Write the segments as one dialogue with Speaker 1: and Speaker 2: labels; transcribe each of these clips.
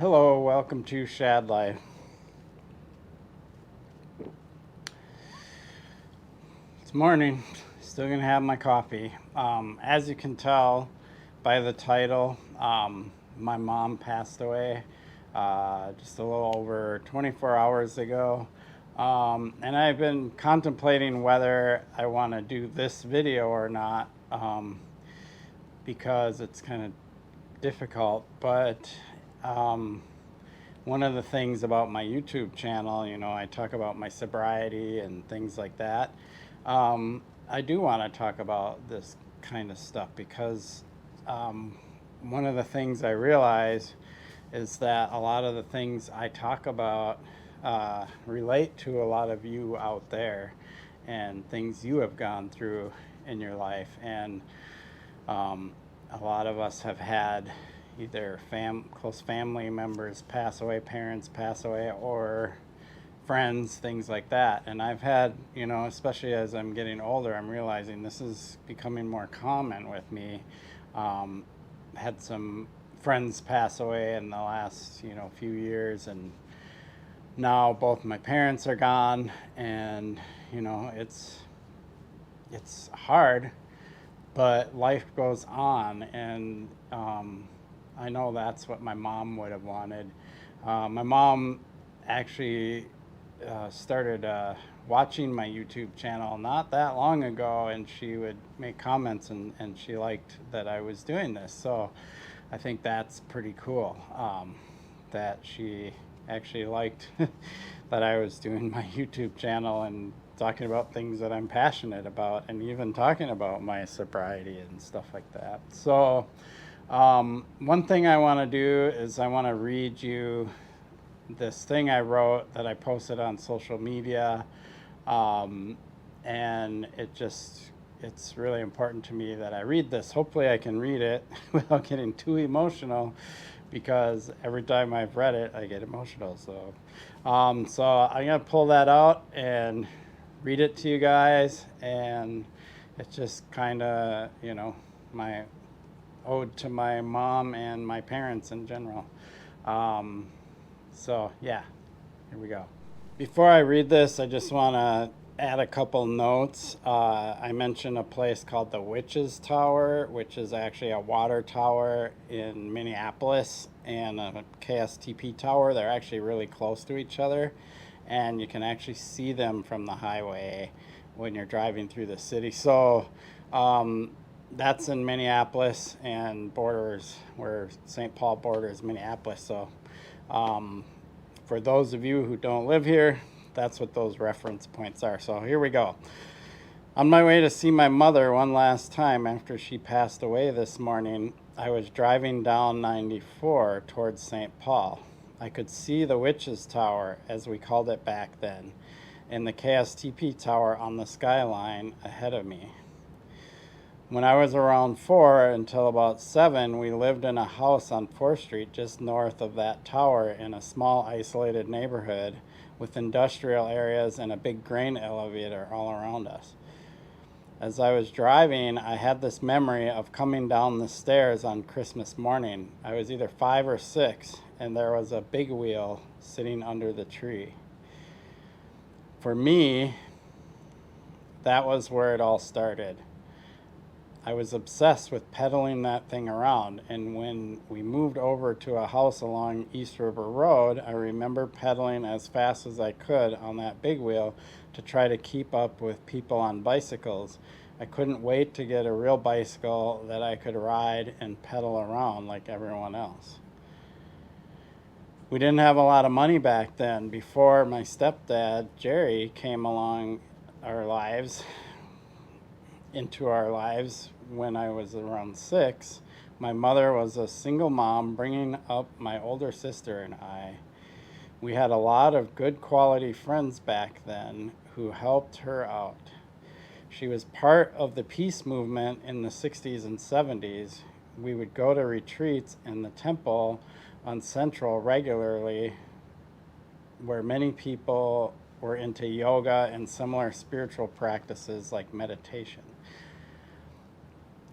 Speaker 1: Hello, welcome to Shad Life. It's morning, still gonna have my coffee. As you can tell by the title, my mom passed away just a little over 24 hours ago. And I've been contemplating whether I want to do this video or not because it's kind of difficult. But one of the things about my YouTube channel, I talk about my sobriety and things like that. I do want to talk about this kind of stuff because one of the things I realize is that a lot of the things I talk about relate to a lot of you out there and things you have gone through in your life. And a lot of us have had either close family members pass away, parents pass away, or friends, things like that. And I've had, especially as I'm getting older, I'm realizing this is becoming more common with me. Had some friends pass away in the last, few years, and now both my parents are gone, and, it's hard, but life goes on, and I know that's what my mom would have wanted. My mom actually started watching my YouTube channel not that long ago, and she would make comments, and she liked that I was doing this. So I think that's pretty cool that she actually liked that I was doing my YouTube channel and talking about things that I'm passionate about, and even talking about my sobriety and stuff like that. So one thing I want to do is I want to read you this thing I wrote that I posted on social media, and it's really important to me that I read this. Hopefully I can read it without getting too emotional, because every time I've read it I get emotional. So I'm gonna pull that out and read it to you guys, and it's just kind of my ode to my mom and my parents in general. So yeah, here we go. Before I read this, I just want to add a couple notes. I mentioned a place called the Witches Tower, which is actually a water tower in Minneapolis, and a KSTP tower. They're actually really close to each other, and you can actually see them from the highway when you're driving through the city. So that's in Minneapolis, and borders where St. Paul borders Minneapolis. So for those of you who don't live here, that's what those reference points are. So here we go. On my way to see my mother one last time after she passed away this morning, I was driving down 94 towards St. Paul. I could see the Witches Tower, as we called it back then, and the KSTP tower on the skyline ahead of me. When I was around 4 until about 7, we lived in a house on 4th Street just north of that tower in a small isolated neighborhood with industrial areas and a big grain elevator all around us. As I was driving, I had this memory of coming down the stairs on Christmas morning. I was either 5 or 6, and there was a big wheel sitting under the tree. For me, that was where it all started. I was obsessed with pedaling that thing around, and when we moved over to a house along East River Road, I remember pedaling as fast as I could on that big wheel to try to keep up with people on bicycles. I couldn't wait to get a real bicycle that I could ride and pedal around like everyone else. We didn't have a lot of money back then. Before my stepdad, Jerry, came along into our lives when I was around 6, my mother was a single mom bringing up my older sister and I. We had a lot of good quality friends back then who helped her out. She was part of the peace movement in the 60s and 70s. We would go to retreats in the temple on Central regularly, where many people were into yoga and similar spiritual practices like meditation.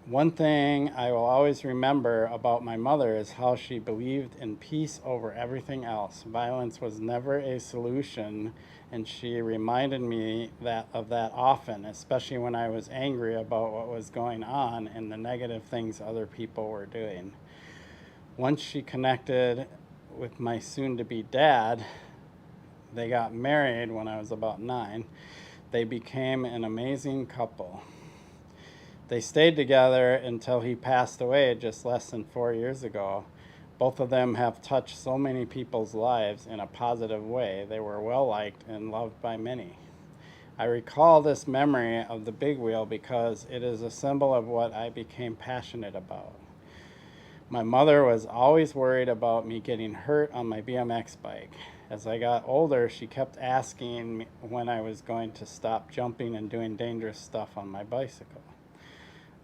Speaker 1: One thing I will always remember about my mother is how she believed in peace over everything else. Violence was never a solution, and she reminded me of that often, especially when I was angry about what was going on and the negative things other people were doing. Once she connected with my soon-to-be dad, they got married when I was about 9. They became an amazing couple. They stayed together until he passed away just less than 4 years ago. Both of them have touched so many people's lives in a positive way. They were well liked and loved by many. I recall this memory of the big wheel because it is a symbol of what I became passionate about. My mother was always worried about me getting hurt on my BMX bike. As I got older, she kept asking me when I was going to stop jumping and doing dangerous stuff on my bicycle.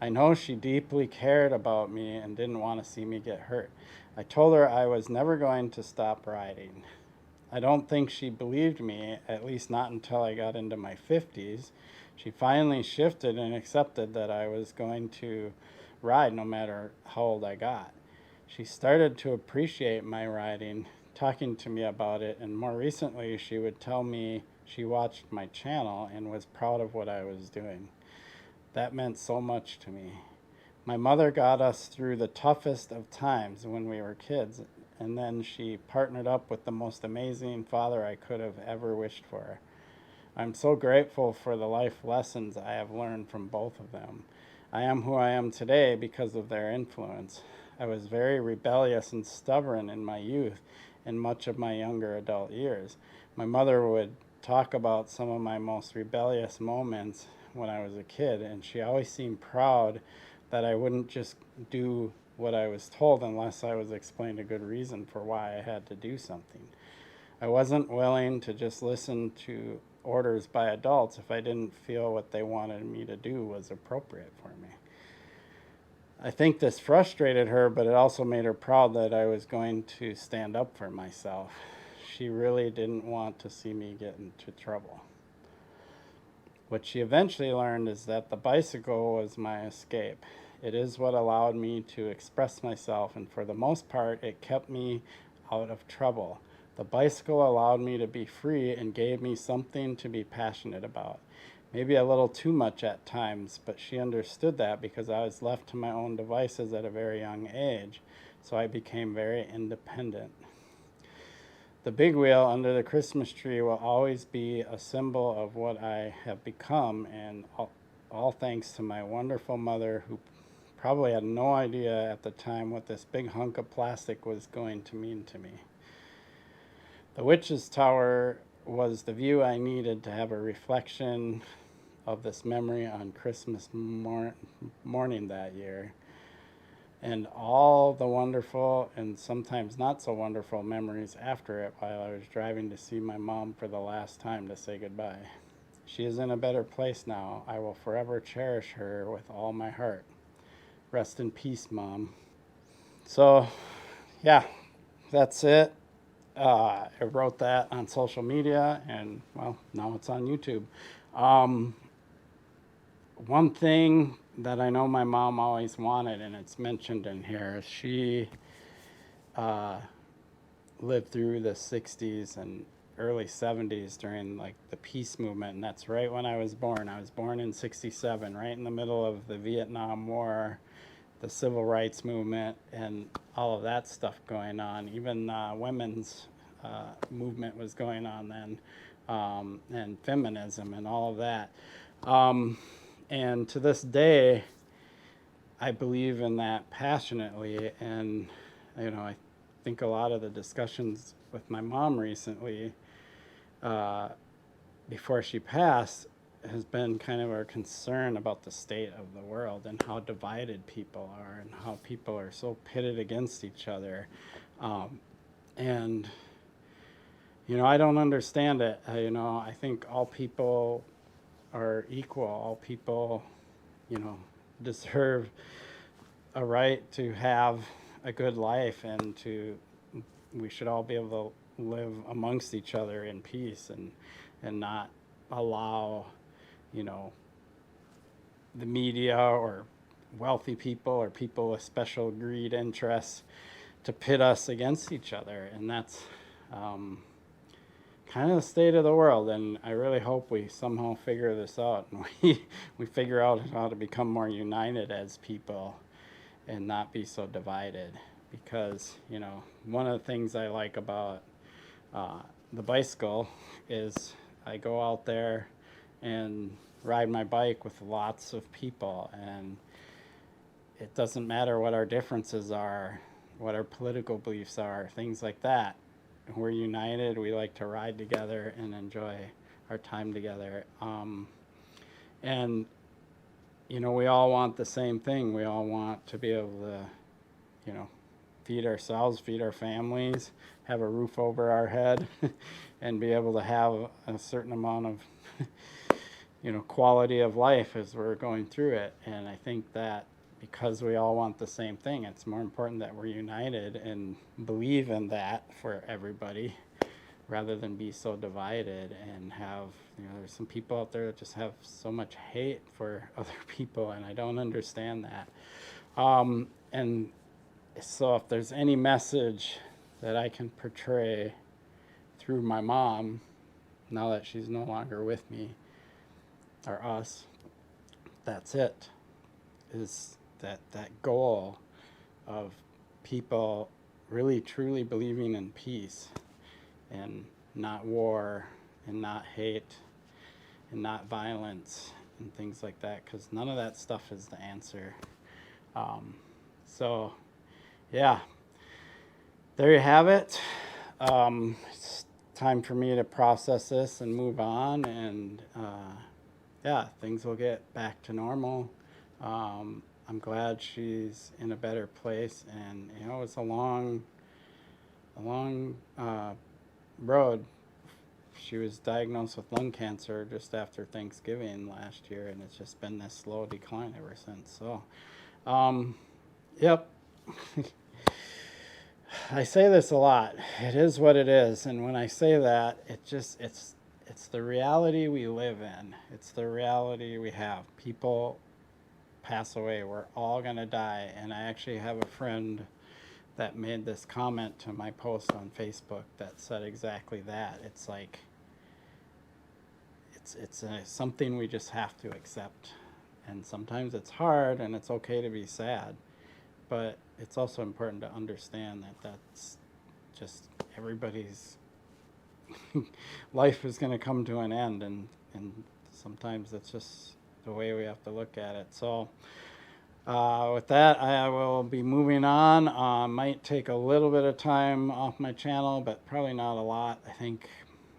Speaker 1: I know she deeply cared about me and didn't want to see me get hurt. I told her I was never going to stop riding. I don't think she believed me, at least not until I got into my 50s. She finally shifted and accepted that I was going to ride no matter how old I got. She started to appreciate my riding, talking to me about it, and more recently she would tell me she watched my channel and was proud of what I was doing. That meant so much to me. My mother got us through the toughest of times when we were kids, and then she partnered up with the most amazing father I could have ever wished for. I'm so grateful for the life lessons I have learned from both of them. I am who I am today because of their influence. I was very rebellious and stubborn in my youth and much of my younger adult years. My mother would talk about some of my most rebellious moments when I was a kid, and she always seemed proud that I wouldn't just do what I was told unless I was explained a good reason for why I had to do something. I wasn't willing to just listen to orders by adults if I didn't feel what they wanted me to do was appropriate for me. I think this frustrated her, but it also made her proud that I was going to stand up for myself. She really didn't want to see me get into trouble. What she eventually learned is that the bicycle was my escape. It is what allowed me to express myself, and for the most part, it kept me out of trouble. The bicycle allowed me to be free and gave me something to be passionate about. Maybe a little too much at times, but she understood that because I was left to my own devices at a very young age, so I became very independent. The big wheel under the Christmas tree will always be a symbol of what I have become, and all thanks to my wonderful mother, who probably had no idea at the time what this big hunk of plastic was going to mean to me. The Witch's Tower was the view I needed to have a reflection of this memory on Christmas morning that year, and all the wonderful and sometimes not so wonderful memories after it while I was driving to see my mom for the last time to say goodbye. She is in a better place now. I will forever cherish her with all my heart. Rest in peace, Mom. So, yeah, that's it. I wrote that on social media, and, well, now it's on YouTube. One thing that I know my mom always wanted, and it's mentioned in here, she lived through the 60s and early 70s during like the peace movement, and that's right when I was born. I was born in 67, right in the middle of the Vietnam War, the civil rights movement, and all of that stuff going on. Even women's movement was going on then, and feminism and all of that. And to this day, I believe in that passionately, and I think a lot of the discussions with my mom recently, before she passed, has been kind of our concern about the state of the world and how divided people are and how people are so pitted against each other. And I don't understand it. I think all people are equal. All people, deserve a right to have a good life, and we should all be able to live amongst each other in peace and not allow, the media or wealthy people or people with special greed interests to pit us against each other. And that's kind of the state of the world. And I really hope we somehow figure this out and we figure out how to become more united as people and not be so divided. Because, you know, one of the things I like about the bicycle is I go out there and ride my bike with lots of people, and it doesn't matter what our differences are, what our political beliefs are, things like that. We're united. We like to ride together and enjoy our time together. And, you know, we all want the same thing. We all want to be able to, you know, feed ourselves, feed our families, have a roof over our head, and be able to have a certain amount of, you know, quality of life as we're going through it. And I think that because we all want the same thing, it's more important that we're united and believe in that for everybody rather than be so divided and have, you know, there's some people out there that just have so much hate for other people, and I don't understand that. And so if there's any message that I can portray through my mom, now that she's no longer with me, or us, that's it, is that goal of people really truly believing in peace and not war and not hate and not violence and things like that, because none of that stuff is the answer. So yeah, there you have it. It's time for me to process this and move on, and yeah, things will get back to normal. I'm glad she's in a better place, and you know, it's a long road. She was diagnosed with lung cancer just after Thanksgiving last year, and it's just been this slow decline ever since. So, yep. I say this a lot. It is what it is, and when I say that, it's the reality we live in. It's the reality we have. People pass away. We're all gonna die. And I actually have a friend that made this comment to my post on Facebook that said exactly that. It's like it's something we just have to accept, and sometimes it's hard, and it's okay to be sad, but it's also important to understand that that's just everybody's life is going to come to an end, and sometimes that's just the way we have to look at it. So with that, I will be moving on. Might take a little bit of time off my channel, but probably not a lot. I think,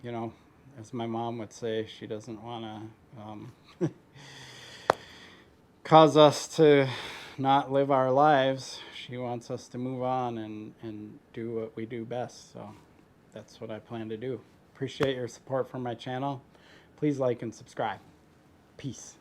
Speaker 1: you know, as my mom would say, she doesn't want to cause us to not live our lives. She wants us to move on and do what we do best. So that's what I plan to do. Appreciate your support for my channel. Please like and subscribe. Peace.